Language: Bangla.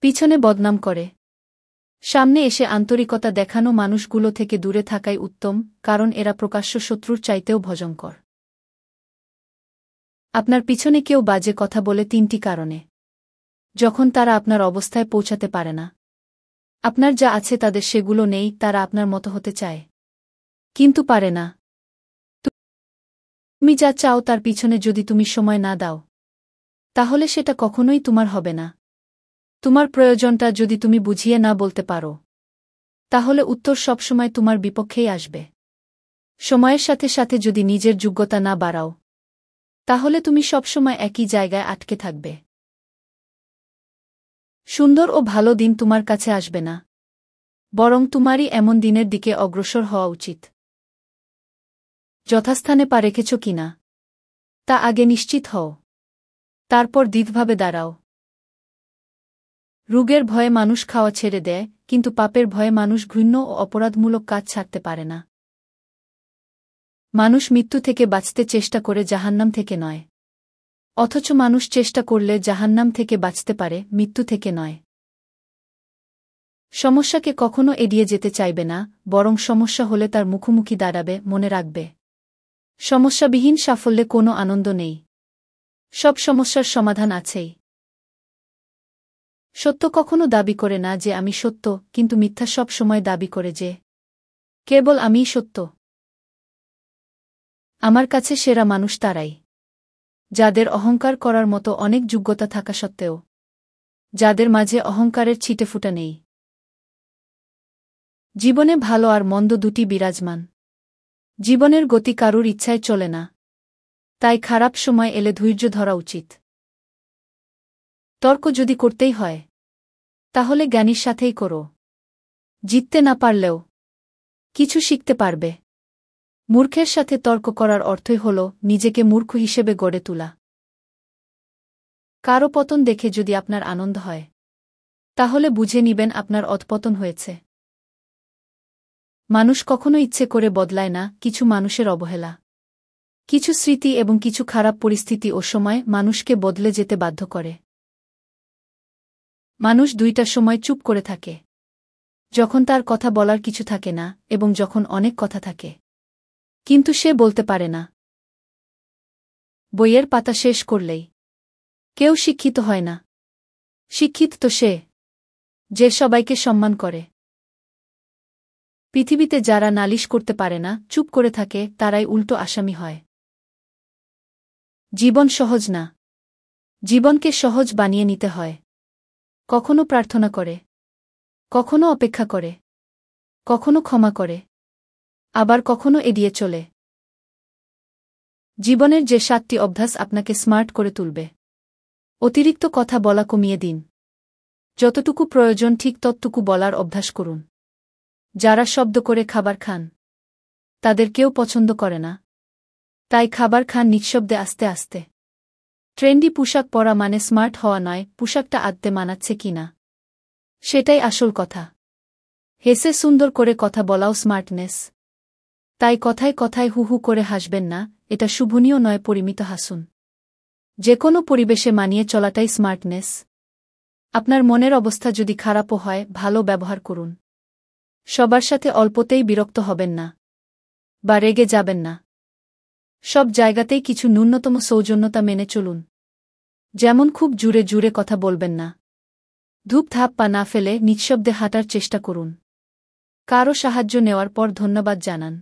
পিছনে বদনাম করে। সামনে এসে আন্তরিকতা দেখানো মানুষগুলো থেকে দূরে থাকাই উত্তম, কারণ এরা প্রকাশ্য শত্রুর চাইতেও ভয়ঙ্কর। আপনার পিছনে কেউ বাজে কথা বলে 3টি কারণে। যখন তারা আপনার অবস্থায় পৌঁছাতে পারে না। আপনার যা আছে তাদের সেগুলো নেই, তারা আপনার মতো হতে চায়, কিন্তু পারে না। তুমি যা চাও তার পিছনে যদি তুমি সময় না দাও, তাহলে সেটা কখনোই তোমার হবে না। তোমার প্রয়োজনটা যদি তুমি বুঝিয়ে না বলতে পারো, তাহলে উত্তর সবসময় তোমার বিপক্ষেই আসবে। সময়ের সাথে সাথে যদি নিজের যোগ্যতা না বাড়াও, তাহলে তুমি সবসময় একই জায়গায় আটকে থাকবে। সুন্দর ও ভালো দিন তোমার কাছে আসবে না, বরং তোমারই এমন দিনের দিকে অগ্রসর হওয়া উচিত। যথাস্থানে পা রেখেছ কিনা তা আগে নিশ্চিত হও, তারপর দৃঢ়ভাবে দাঁড়াও। রোগের ভয়ে মানুষ খাওয়া ছেড়ে দেয়, কিন্তু পাপের ভয়ে মানুষ ঘৃণ্য ও অপরাধমূলক কাজ ছাড়তে পারে না। মানুষ মৃত্যু থেকে বাঁচতে চেষ্টা করে, জাহান্নাম থেকে নয়। অথচ মানুষ চেষ্টা করলে জাহান্নাম থেকে বাঁচতে পারে, মৃত্যু থেকে নয়। সমস্যাকে কখনো এড়িয়ে যেতে চাইবে না, বরং সমস্যা হলে তার মুখোমুখি দাঁড়াবে। মনে রাখবে, সমস্যাবিহীন সাফল্যে কোনো আনন্দ নেই। সব সমস্যার সমাধান আছেই। সত্য কখনো দাবি করে না যে আমি সত্য, কিন্তু মিথ্যা সব সময় দাবি করে যে কেবল আমিই সত্য। আমার কাছে সেরা মানুষ তারাই, যাদের অহংকার করার মতো অনেক যোগ্যতা থাকা সত্ত্বেও যাদের মাঝে অহংকারের ছিটেফোঁটা নেই। জীবনে ভালো আর মন্দ দুটি বিরাজমান। জীবনের গতি কারুর ইচ্ছায় চলে না, তাই খারাপ সময় এলে ধৈর্য ধরা উচিত। তর্ক যদি করতেই হয়, তাহলে জ্ঞানীর সাথেই করো। জিততে না পারলেও কিছু শিখতে পারবে। মূর্খের সাথে তর্ক করার অর্থই হল নিজেকে মূর্খ হিসেবে গড়ে তোলা। কারো পতন দেখে যদি আপনার আনন্দ হয়, তাহলে বুঝে নিবেন আপনার অধপতন হয়েছে। মানুষ কখনো ইচ্ছে করে বদলায় না, কিছু মানুষের অবহেলা, কিছু স্মৃতি এবং কিছু খারাপ পরিস্থিতি ও সময় মানুষকে বদলে যেতে বাধ্য করে। মানুষ 2টা সময় চুপ করে থাকে, যখন তার কথা বলার কিছু থাকে না এবং যখন অনেক কথা থাকে, কিন্তু সে বলতে পারে না। বইয়ের পাতা শেষ করলেই কেউ শিক্ষিত হয় না। শিক্ষিত তো সে যে সবাইকে সম্মান করে। পৃথিবীতে যারা নালিশ করতে পারে না, চুপ করে থাকে, তারাই উল্টো আসামি হয়। জীবন সহজ না, জীবনকে সহজ বানিয়ে নিতে হয়। কখনো প্রার্থনা করে, কখনো অপেক্ষা করে, কখনো ক্ষমা করে, আবার কখনো এড়িয়ে চলে। জীবনের যে 7টি অভ্যাস আপনাকে স্মার্ট করে তুলবে। অতিরিক্ত কথা বলা কমিয়ে দিন। যতটুকু প্রয়োজন ঠিক ততটুকু বলার অভ্যাস করুন। যারা শব্দ করে খাবার খান, তাদের কেউ পছন্দ করে না, তাই খাবার খান নিঃশব্দে, আস্তে আস্তে। ট্রেন্ডি পোশাক পরা মানে স্মার্ট হওয়া নয়, পোশাকটা আদতে মানাচ্ছে কিনা সেটাই আসল কথা। হেসে সুন্দর করে কথা বলাও স্মার্টনেস। তাই কথায় কথায় হু হু করে হাসবেন না, এটা শুভনীয় নয়, পরিমিত হাসুন। যে কোনো পরিবেশে মানিয়ে চলাটাই স্মার্টনেস। আপনার মনের অবস্থা যদি খারাপও হয়, ভালো ব্যবহার করুন। সবার সাথে অল্পতেই বিরক্ত হবেন না বা রেগে যাবেন না। সব জায়গাতেই কিছু ন্যূনতম সৌজন্যতা মেনে চলুন। যেমন খুব জুরে জুরে কথা বলবেন না। ধূপ ধাপ পা না ফেলে নিঃশব্দে হাঁটার চেষ্টা করুন। কারও সাহায্য নেওয়ার পর ধন্যবাদ জানান।